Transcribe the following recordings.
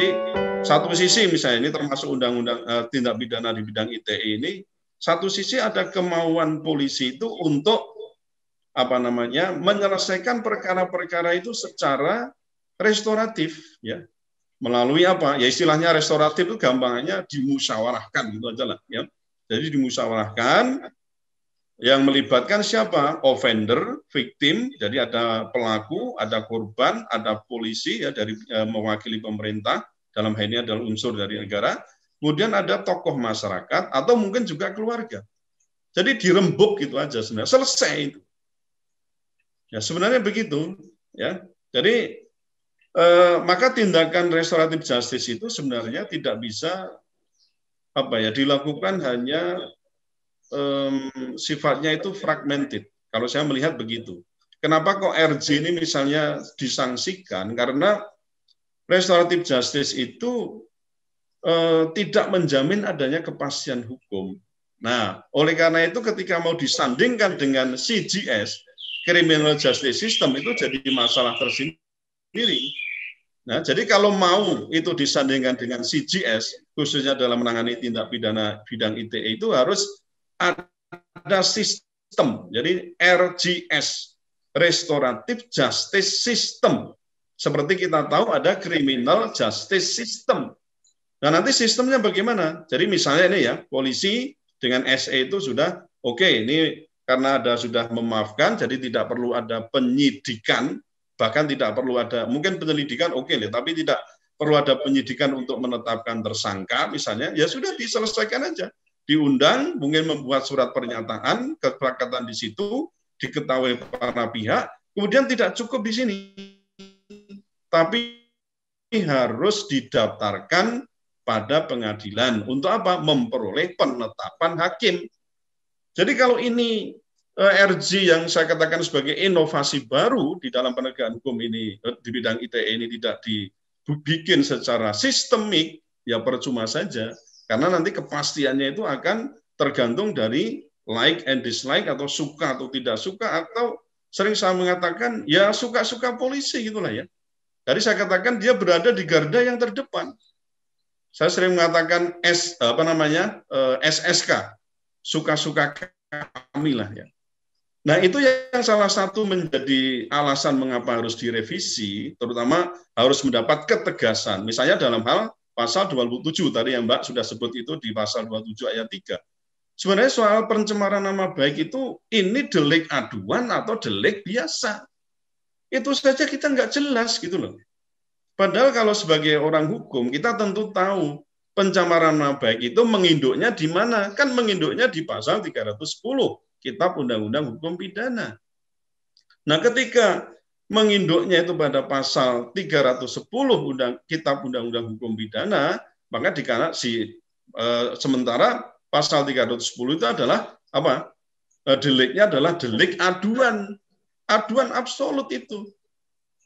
Jadi satu sisi misalnya ini termasuk undang-undang tindak pidana di bidang ITE ini, satu sisi ada kemauan polisi itu untuk menyelesaikan perkara-perkara itu secara restoratif, ya, melalui apa? Ya istilahnya restoratif itu gampangnya dimusyawarahkan gitu aja lah, ya. Jadi dimusyawarahkan yang melibatkan siapa? Offender, victim, jadi ada pelaku, ada korban, ada polisi ya dari mewakili pemerintah, dalam hal ini adalah unsur dari negara, kemudian ada tokoh masyarakat atau mungkin juga keluarga. Jadi dirembuk gitu aja sebenarnya, selesai itu. Ya sebenarnya begitu, ya. Jadi maka tindakan restoratif justice itu sebenarnya tidak bisa dilakukan hanya sifatnya itu fragmented. Kalau saya melihat begitu. Kenapa kok RJ ini misalnya disangsikan? Karena restoratif justice itu tidak menjamin adanya kepastian hukum. Nah, oleh karena itu ketika mau disandingkan dengan CJS, Criminal Justice System, itu jadi masalah tersendiri. Nah, jadi kalau mau itu disandingkan dengan CJS, khususnya dalam menangani tindak pidana bidang ITE itu harus ada sistem. Jadi RJS, Restorative Justice System. Seperti kita tahu ada Criminal Justice System. Nah, nanti sistemnya bagaimana? Jadi misalnya ini ya, polisi dengan SE itu sudah oke, ini karena ada sudah memaafkan, jadi tidak perlu ada penyidikan, bahkan tidak perlu ada, mungkin penyelidikan oke, tapi tidak perlu ada penyidikan untuk menetapkan tersangka, misalnya, ya sudah diselesaikan aja. Diundang, mungkin membuat surat pernyataan, kesepakatan di situ, diketahui para pihak, kemudian tidak cukup di sini, tapi harus didaftarkan pada pengadilan. Untuk apa? Memperoleh penetapan hakim. Jadi kalau ini RJ yang saya katakan sebagai inovasi baru di dalam penegakan hukum ini, di bidang ITE ini tidak dibikin secara sistemik, ya percuma saja. Karena nanti kepastiannya itu akan tergantung dari like and dislike, atau suka atau tidak suka, atau sering saya mengatakan, ya suka-suka polisi gitulah ya. Jadi saya katakan dia berada di garda yang terdepan. Saya sering mengatakan SSK, suka-suka kami lah ya. Nah itu yang salah satu menjadi alasan mengapa harus direvisi, terutama harus mendapat ketegasan. Misalnya dalam hal pasal 27 tadi yang Mbak sudah sebut itu di pasal 27 ayat 3. Sebenarnya soal pencemaran nama baik itu ini delik aduan atau delik biasa. Itu saja kita nggak jelas gitu loh. Padahal kalau sebagai orang hukum, kita tentu tahu pencemaran nama baik itu menginduknya di mana? Kan menginduknya di pasal 310 Kitab Undang-Undang Hukum Pidana. Nah, ketika menginduknya itu pada pasal 310 Kitab Undang-Undang Hukum Pidana, maka sementara pasal 310 itu adalah apa? Deliknya adalah delik aduan. Aduan absolut itu.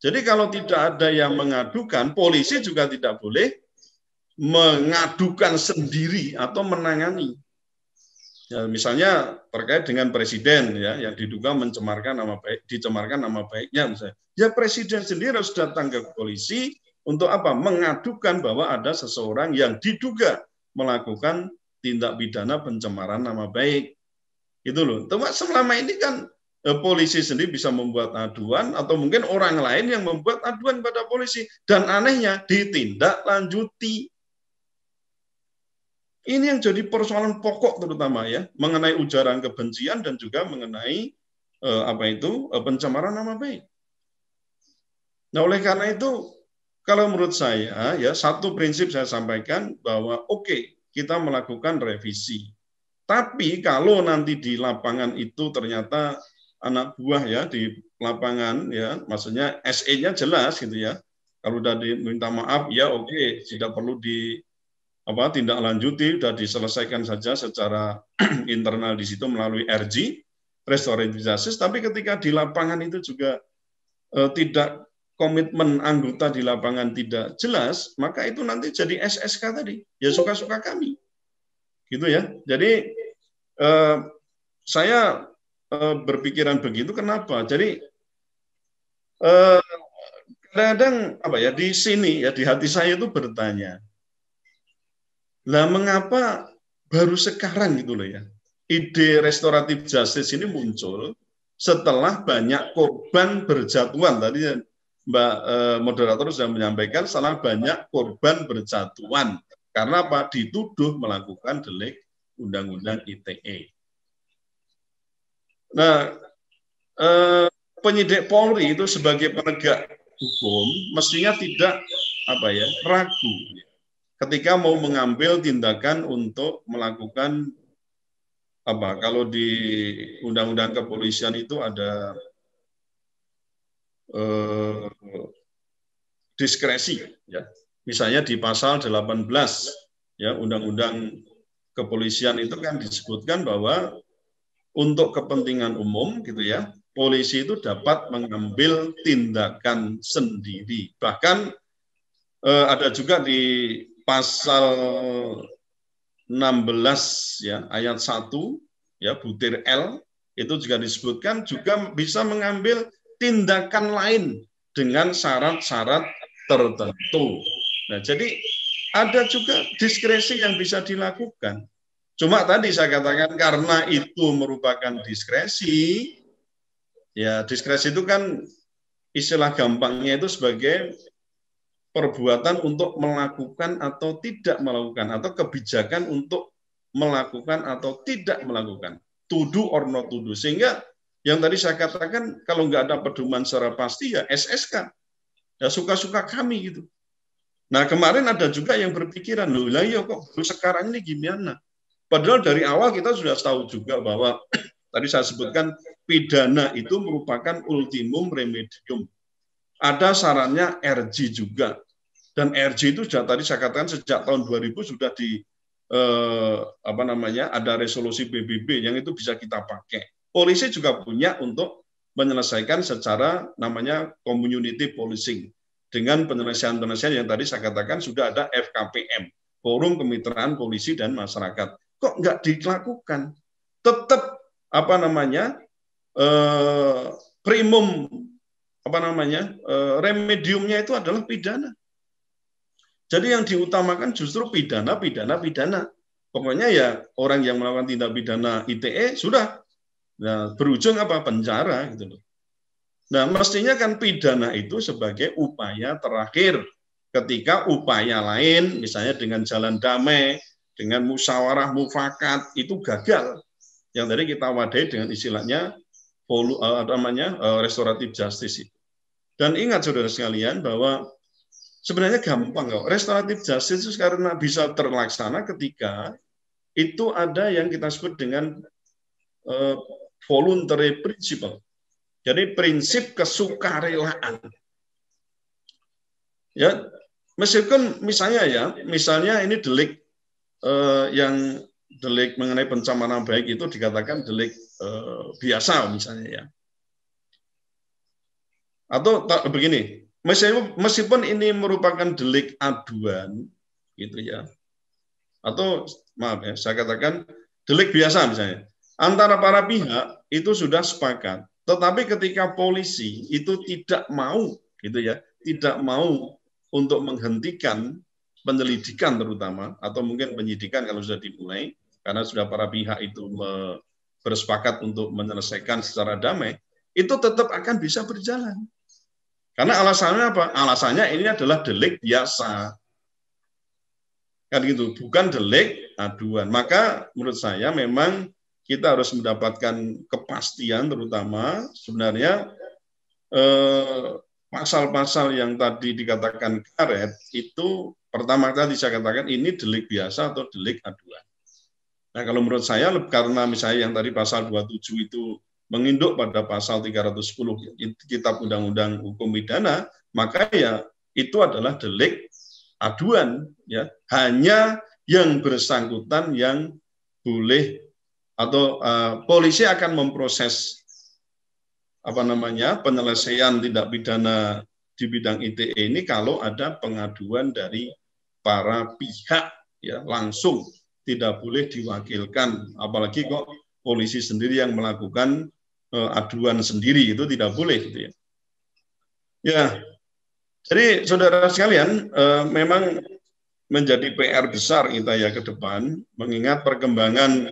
Jadi kalau tidak ada yang mengadukan, polisi juga tidak boleh mengadukan sendiri atau menangani. Ya, misalnya terkait dengan presiden ya yang diduga dicemarkan nama baiknya misalnya. Ya presiden sendiri harus datang ke polisi untuk apa? Mengadukan bahwa ada seseorang yang diduga melakukan tindak pidana pencemaran nama baik. Itu loh. Selama ini kan polisi sendiri bisa membuat aduan atau mungkin orang lain yang membuat aduan pada polisi dan anehnya ditindaklanjuti. Ini yang jadi persoalan pokok terutama ya mengenai ujaran kebencian dan juga mengenai pencemaran nama baik. Nah oleh karena itu kalau menurut saya ya satu prinsip saya sampaikan bahwa oke, kita melakukan revisi. Tapi kalau nanti di lapangan itu ternyata anak buah ya di lapangan ya, maksudnya SE-nya jelas gitu ya. Kalau sudah diminta maaf ya oke, tidak perlu tindak lanjuti, sudah diselesaikan saja secara internal di situ melalui RJ, Restorative Justice. Tapi ketika di lapangan itu juga tidak komitmen anggota di lapangan tidak jelas, maka itu nanti jadi SSK tadi, ya suka-suka kami, gitu ya. Jadi saya berpikiran begitu. Kenapa? Jadi kadang apa ya di sini ya di hati saya itu bertanya, lah mengapa baru sekarang gitu loh ya ide restoratif justice ini muncul setelah banyak korban berjatuhan tadi Mbak moderator sudah menyampaikan setelah banyak korban berjatuhan karena apa dituduh melakukan delik undang-undang ITE. Nah, penyidik Polri itu sebagai penegak hukum mestinya tidak apa ya ragu ketika mau mengambil tindakan untuk melakukan apa kalau di undang-undang kepolisian itu ada diskresi ya misalnya di pasal 18 ya undang-undang kepolisian itu kan disebutkan bahwa untuk kepentingan umum gitu ya polisi itu dapat mengambil tindakan sendiri bahkan ada juga di pasal 16 ya ayat 1 ya butir L itu juga disebutkan juga bisa mengambil tindakan lain dengan syarat-syarat tertentu. Nah, jadi ada juga diskresi yang bisa dilakukan. Cuma tadi saya katakan karena itu merupakan diskresi, ya diskresi itu kan istilah gampangnya itu sebagai perbuatan untuk melakukan atau tidak melakukan atau kebijakan untuk melakukan atau tidak melakukan to do or not to do sehingga yang tadi saya katakan kalau nggak ada pedoman secara pasti ya SSK ya suka-suka kami gitu. Nah kemarin ada juga yang berpikiran loh lah ya kok sekarang ini gimana padahal dari awal kita sudah tahu juga bahwa tadi saya sebutkan pidana itu merupakan ultimum remedium. Ada sarannya RG juga. Dan RG itu sudah tadi saya katakan sejak tahun 2000 sudah di apa namanya ada resolusi PBB yang itu bisa kita pakai. Polisi juga punya untuk menyelesaikan secara namanya community policing dengan penyelesaian-penyelesaian yang tadi saya katakan sudah ada FKPM, Forum Kemitraan Polisi dan Masyarakat. Kok nggak dilakukan? Tetap apa namanya primum apa namanya remediumnya itu adalah pidana. Jadi yang diutamakan justru pidana. Pokoknya ya orang yang melakukan tindak pidana ITE sudah nah, berujung apa penjara gitu loh. Nah mestinya kan pidana itu sebagai upaya terakhir ketika upaya lain misalnya dengan jalan damai, dengan musyawarah mufakat itu gagal. Yang tadi kita wadai dengan istilahnya namanya restoratif justice itu. Dan ingat saudara sekalian bahwa sebenarnya gampang kok. Restoratif justice itu karena bisa terlaksana ketika itu ada yang kita sebut dengan voluntary principle. Jadi prinsip kesukarelaan. Ya, meskipun misalnya ini delik yang delik mengenai pencemaran baik itu dikatakan delik biasa misalnya ya. Atau begini, meskipun ini merupakan delik aduan, gitu ya, atau maaf ya, saya katakan delik biasa misalnya, antara para pihak itu sudah sepakat, tetapi ketika polisi itu tidak mau, gitu ya, tidak mau untuk menghentikan penyelidikan terutama, atau mungkin penyidikan kalau sudah dimulai, karena sudah para pihak itu bersepakat untuk menyelesaikan secara damai, itu tetap akan bisa berjalan. Karena alasannya apa? Alasannya ini adalah delik biasa. Kan gitu, bukan delik aduan. Maka menurut saya memang kita harus mendapatkan kepastian terutama sebenarnya pasal-pasal yang tadi dikatakan karet itu pertama tadi saya katakan ini delik biasa atau delik aduan. Nah, kalau menurut saya karena misalnya yang tadi pasal 27 itu menginduk pada pasal 310 Kitab Undang-Undang Hukum Pidana, maka ya itu adalah delik aduan ya. Hanya yang bersangkutan yang boleh atau polisi akan memproses apa namanya penyelesaian tindak pidana di bidang ITE ini kalau ada pengaduan dari para pihak ya langsung, tidak boleh diwakilkan, apalagi kok polisi sendiri yang melakukan aduan sendiri itu tidak boleh gitu ya. Ya, Jadi saudara sekalian, memang menjadi PR besar kita ya ke depan, mengingat perkembangan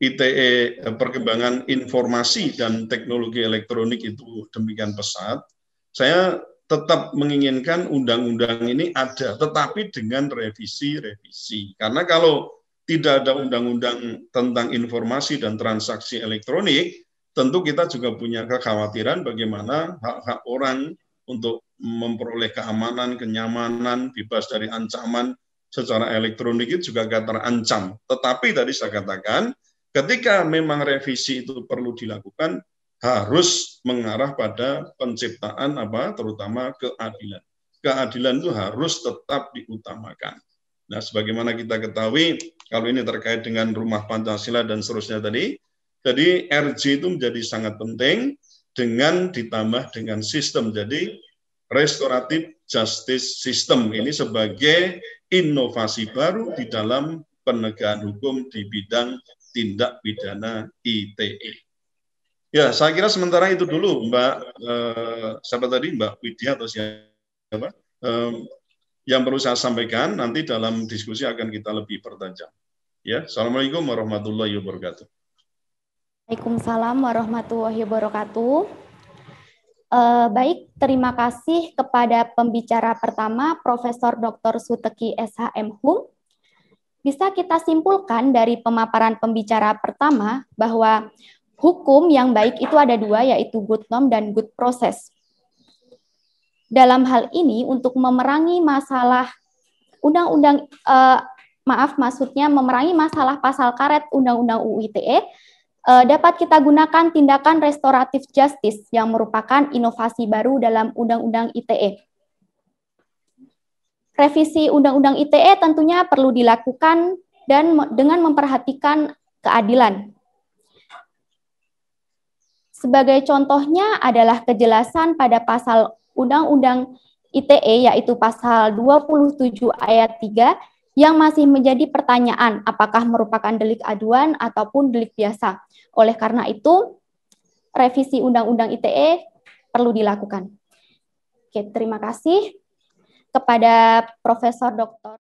ITE, perkembangan informasi dan teknologi elektronik itu demikian pesat. Saya tetap menginginkan undang-undang ini ada, tetapi dengan revisi-revisi. Karena kalau tidak ada undang-undang tentang informasi dan transaksi elektronik, tentu kita juga punya kekhawatiran bagaimana hak-hak orang untuk memperoleh keamanan, kenyamanan, bebas dari ancaman secara elektronik itu juga akan terancam. Tetapi tadi saya katakan, ketika memang revisi itu perlu dilakukan, harus mengarah pada penciptaan terutama keadilan. Keadilan itu harus tetap diutamakan. Nah, sebagaimana kita ketahui, kalau ini terkait dengan Rumah Pancasila dan seterusnya tadi, jadi RJ itu menjadi sangat penting dengan ditambah dengan sistem. Jadi restoratif justice system ini sebagai inovasi baru di dalam penegakan hukum di bidang tindak pidana ITE. Ya, saya kira sementara itu dulu, Mbak. Siapa tadi, Mbak Widya atau siapa? Yang perlu saya sampaikan, nanti dalam diskusi akan kita lebih pertajam. Ya, Assalamualaikum warahmatullahi wabarakatuh. Waalaikumsalam warahmatullahi wabarakatuh. Baik, terima kasih kepada pembicara pertama, Profesor Dr. Suteki SHM Hum. Bisa kita simpulkan dari pemaparan pembicara pertama bahwa hukum yang baik itu ada dua, yaitu good norm dan good process. Dalam hal ini, untuk memerangi masalah memerangi masalah pasal karet Undang-Undang UU ITE, dapat kita gunakan tindakan restoratif justice yang merupakan inovasi baru dalam Undang-Undang ITE. Revisi Undang-Undang ITE tentunya perlu dilakukan dan dengan memperhatikan keadilan. Sebagai contohnya adalah kejelasan pada pasal Undang-Undang ITE, yaitu pasal 27 ayat 3, yang masih menjadi pertanyaan apakah merupakan delik aduan ataupun delik biasa. Oleh karena itu, revisi Undang-Undang ITE perlu dilakukan. Oke, terima kasih kepada Profesor Dr.